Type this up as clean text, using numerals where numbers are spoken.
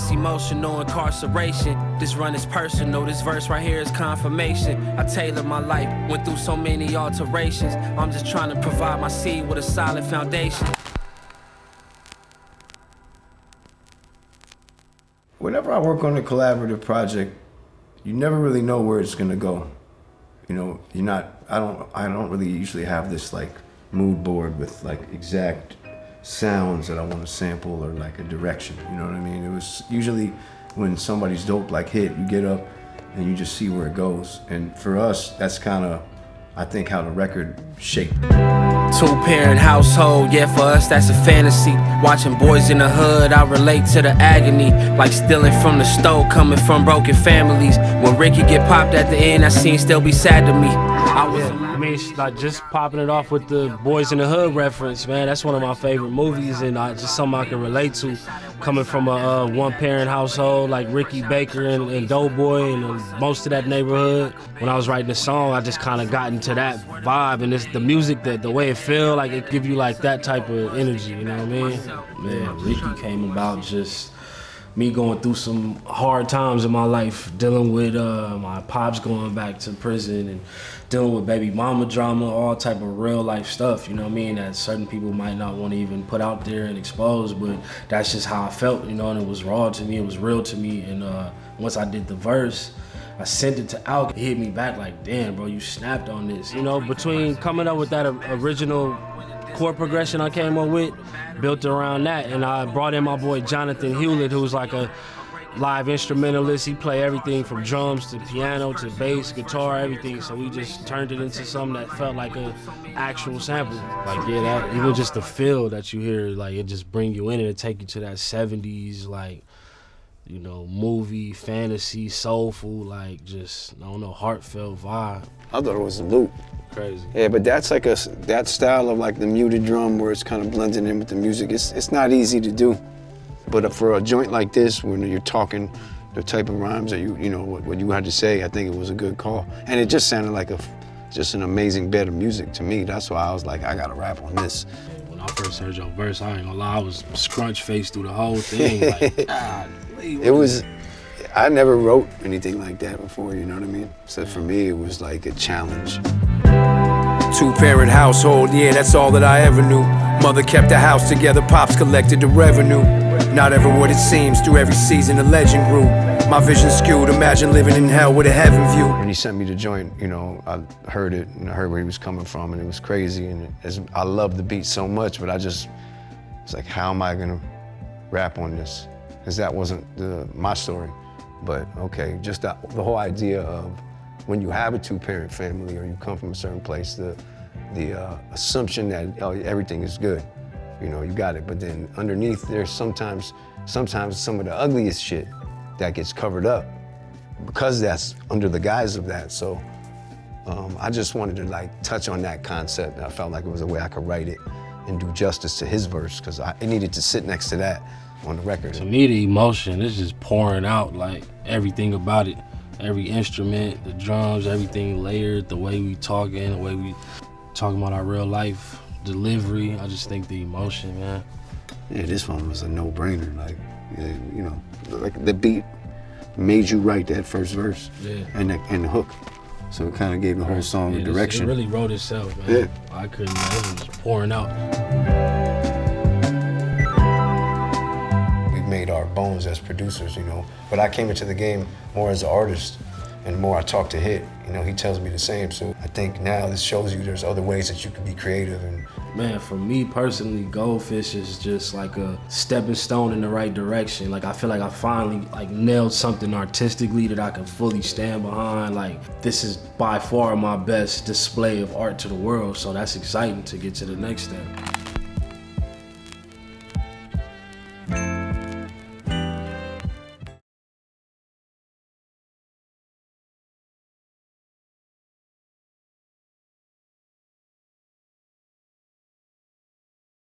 This emotional incarceration. This run is personal. This verse right here is confirmation. I tailored my life, went through so many alterations. I'm just trying to provide my seed with a solid foundation. Whenever I work on a collaborative project, you never really know where it's gonna go. You know, I don't really usually have this like mood board with like exact sounds that I want to sample or like a direction, you know what I mean? It was usually when somebody's dope like hit, you get up and you just see where it goes. And for us, that's kind of, I think, how the record shaped. Two-parent household, yeah, for us that's a fantasy. Watching boys in the hood, I relate to the agony. Like stealing from the stove, coming from broken families. When Ricky get popped at the end, that scene still be sad to me. I mean, it's like just popping it off with the Boys in the Hood reference, man. That's one of my favorite movies, and just something I can relate to. Coming from a one-parent household like Ricky Baker and Doughboy and most of that neighborhood. When I was writing the song, I just kind of got into that vibe, and it's the music, the way it feel, like it give you like that type of energy, you know what I mean? Man, Ricky came about just me going through some hard times in my life, dealing with my pops going back to prison and dealing with baby mama drama, all type of real life stuff, you know what I mean, that certain people might not want to even put out there and expose, but that's just how I felt, you know, and it was raw to me, it was real to me, and once I did the verse, I sent it to Al, he hit me back like, damn bro, you snapped on this. You know, between coming up with that original chord progression I came up with, built around that, and I brought in my boy Jonathan Hewlett, who's like a live instrumentalist. He play everything from drums to piano to bass, guitar, everything. So we just turned it into something that felt like a actual sample. Like yeah, that even just the feel that you hear, like it just bring you in and it take you to that 70s, like, you know, movie, fantasy, soulful, like just, I don't know, heartfelt vibe. I thought it was a loop. Crazy. Yeah, but that's like that style of like the muted drum where it's kind of blending in with the music. It's not easy to do. But for a joint like this, when you're talking the type of rhymes that you know, what you had to say, I think it was a good call. And it just sounded like just an amazing bed of music to me. That's why I was like, I gotta rap on this. When I first heard your verse, I ain't gonna lie, I was scrunch-faced through the whole thing. Like, it was, I never wrote anything like that before, you know what I mean? So for me, it was like a challenge. Two-parent household, yeah, that's all that I ever knew. Mother kept the house together, pops collected the revenue. Not ever what it seems, through every season a legend grew. My vision skewed, imagine living in hell with a heaven view. When he sent me the joint, you know, I heard it and I heard where he was coming from and it was crazy. And I love the beat so much, but it's like, how am I gonna rap on this? Because that wasn't my story. But okay, just the whole idea of when you have a two-parent family or you come from a certain place, the assumption that everything is good, you know, you got it. But then underneath there's sometimes some of the ugliest shit that gets covered up because that's under the guise of that. So I just wanted to like touch on that concept. I felt like it was a way I could write it and do justice to his verse because it needed to sit next to that on the record. To me, the emotion is just pouring out, like everything about it. Every instrument, the drums, everything layered, the way we talking, the way we talking about our real life delivery. I just think the emotion, man. Yeah, this one was a no-brainer. Like, yeah, you know, like the beat made you write that first verse, yeah, and the hook. So it kind of gave the whole song a direction. It really wrote itself, man. Yeah. I couldn't, man, it was just pouring out. We made our bones as producers, you know, but I came into the game more as an artist, and the more I talk to Hit, you know, he tells me the same. So I think now this shows you there's other ways that you can be creative. And man, for me personally, GOLDFISH is just like a stepping stone in the right direction. Like I feel like I finally like nailed something artistically that I can fully stand behind. Like this is by far my best display of art to the world. So that's exciting to get to the next step.